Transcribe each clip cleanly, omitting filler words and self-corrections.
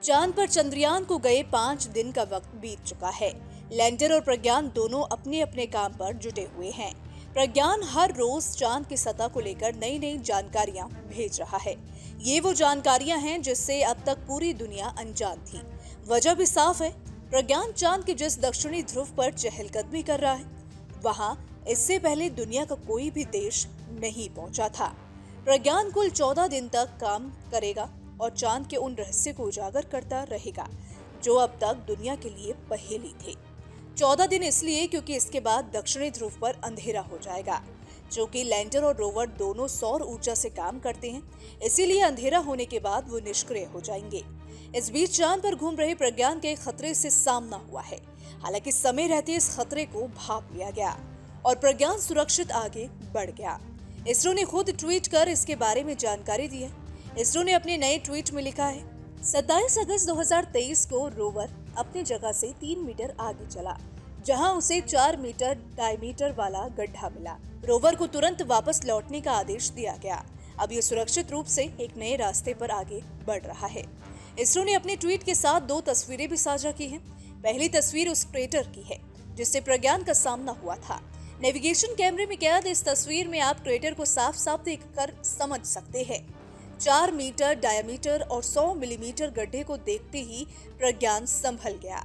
चांद पर चंद्रयान को गए 5 दिन का वक्त बीत चुका है। लैंडर और प्रज्ञान दोनों अपने अपने काम पर जुटे हुए हैं। प्रज्ञान हर रोज चांद की सतह को लेकर नई नई जानकारियां भेज रहा है। ये वो जानकारियां हैं जिससे अब तक पूरी दुनिया अनजान थी। वजह भी साफ है। प्रज्ञान चांद के जिस दक्षिणी ध्रुव पर चहलकदमी कर रहा है, वहां इससे पहले दुनिया का कोई भी देश नहीं पहुंचा था। प्रज्ञान कुल 14 दिन तक काम करेगा और चांद के उन रहस्य को उजागर करता रहेगा जो अब तक दुनिया के लिए पहेली थे। 14 दिन इसलिए क्योंकि इसके बाद दक्षिणी ध्रुव पर अंधेरा हो जाएगा। जो कि लैंडर और रोवर दोनों सौर ऊर्जा से काम करते हैं, इसीलिए अंधेरा होने के बाद वो निष्क्रिय हो जाएंगे। इस बीच चांद पर घूम रहे प्रज्ञान के खतरे से सामना हुआ है। हालांकि समय रहते इस खतरे को भांप लिया गया और प्रज्ञान सुरक्षित आगे बढ़ गया। इसरो ने खुद ट्वीट कर इसके बारे में जानकारी दी है। इसरो ने अपने नए ट्वीट में लिखा है, 27 अगस्त 2023 को रोवर अपनी जगह से 3 मीटर आगे चला, जहां उसे 4 मीटर डायमीटर वाला गड्ढा मिला। रोवर को तुरंत वापस लौटने का आदेश दिया गया। अब ये सुरक्षित रूप से एक नए रास्ते पर आगे बढ़ रहा है। इसरो ने अपने ट्वीट के साथ 2 तस्वीरें भी साझा की हैं। पहली तस्वीर उस क्रेटर की है जिससे प्रज्ञान का सामना हुआ था। नेविगेशन कैमरे में कैद इस तस्वीर में आप क्रेटर को साफ साफ देखकर समझ सकते हैं। 4 मीटर डायमीटर और 100 मिलीमीटर गड्ढे को देखते ही प्रज्ञान संभल गया।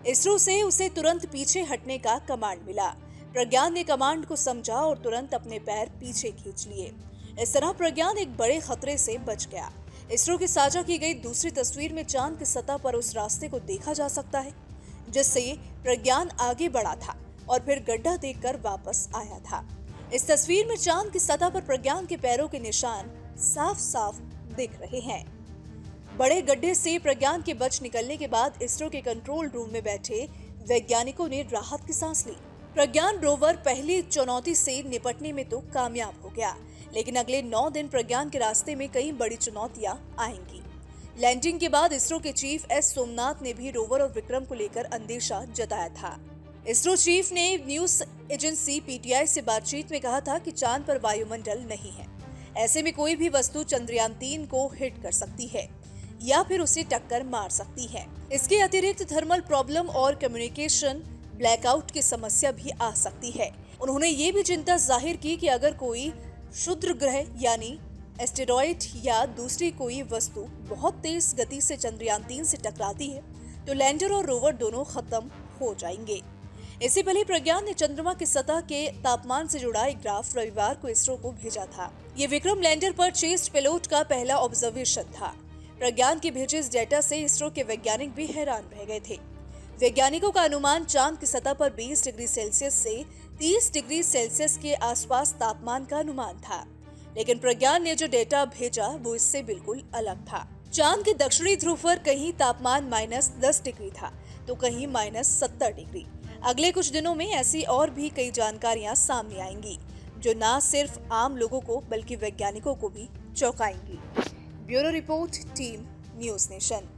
इसरो से उसे तुरंत पीछे हटने का कमांड मिला। प्रज्ञान ने कमांड को समझा और तुरंत अपने पैर पीछे खींच लिए। इस तरह प्रज्ञान एक बड़े खतरे से बच गया। इसरो की साझा की गई दूसरी तस्वीर में चांद की सतह पर उस रास्ते को देखा जा सकता है जिससे प्रज्ञान आगे बढ़ा था और फिर गड्ढा देखकर वापस आया था। इस तस्वीर में चांद की सतह पर प्रज्ञान के पैरों के निशान साफ साफ दिख रहे हैं। बड़े गड्ढे से प्रज्ञान के बच निकलने के बाद इसरो के कंट्रोल रूम में बैठे वैज्ञानिकों ने राहत की सांस ली। प्रज्ञान रोवर पहली चुनौती से निपटने में तो कामयाब हो गया, लेकिन अगले 9 दिन प्रज्ञान के रास्ते में कई बड़ी चुनौतियां आएंगी। लैंडिंग के बाद इसरो के चीफ एस सोमनाथ ने भी रोवर और विक्रम को लेकर अंदेशा जताया था। इसरो चीफ ने न्यूज एजेंसी पीटीआई से बातचीत में कहा था कि चांद पर वायुमंडल नहीं है। ऐसे में कोई भी वस्तु चंद्रयान 3 को हिट कर सकती है या फिर उसे टक्कर मार सकती है। इसके अतिरिक्त थर्मल प्रॉब्लम और कम्युनिकेशन ब्लैकआउट की समस्या भी आ सकती है। उन्होंने ये भी चिंता जाहिर की कि अगर कोई क्षुद्र ग्रह यानी एस्टेरॉइड या दूसरी कोई वस्तु बहुत तेज गति से चंद्रयान 3 से टकराती है तो लैंडर और रोवर दोनों खत्म हो जाएंगे। इससे पहले प्रज्ञान ने चंद्रमा की सतह के तापमान से जुड़ा एक ग्राफ रविवार को इसरो को भेजा था। ये विक्रम लैंडर पर चेस्ट पेलोड का पहला ऑब्जर्वेशन था। प्रज्ञान के भेजे इस डेटा से इसरो के वैज्ञानिक भी हैरान रह गए थे। वैज्ञानिकों का अनुमान चांद की सतह पर 20 डिग्री सेल्सियस से 30 डिग्री सेल्सियस के आसपास तापमान का अनुमान था, लेकिन प्रज्ञान ने जो डेटा भेजा वो इससे बिल्कुल अलग था। चांद के दक्षिणी ध्रुव पर कहीं तापमान -10 डिग्री था तो कहीं -70 डिग्री। अगले कुछ दिनों में ऐसी और भी कई जानकारियां सामने आएंगी जो न सिर्फ आम लोगों को बल्कि वैज्ञानिकों को भी चौंकाएंगी। Bureau report, team news nation.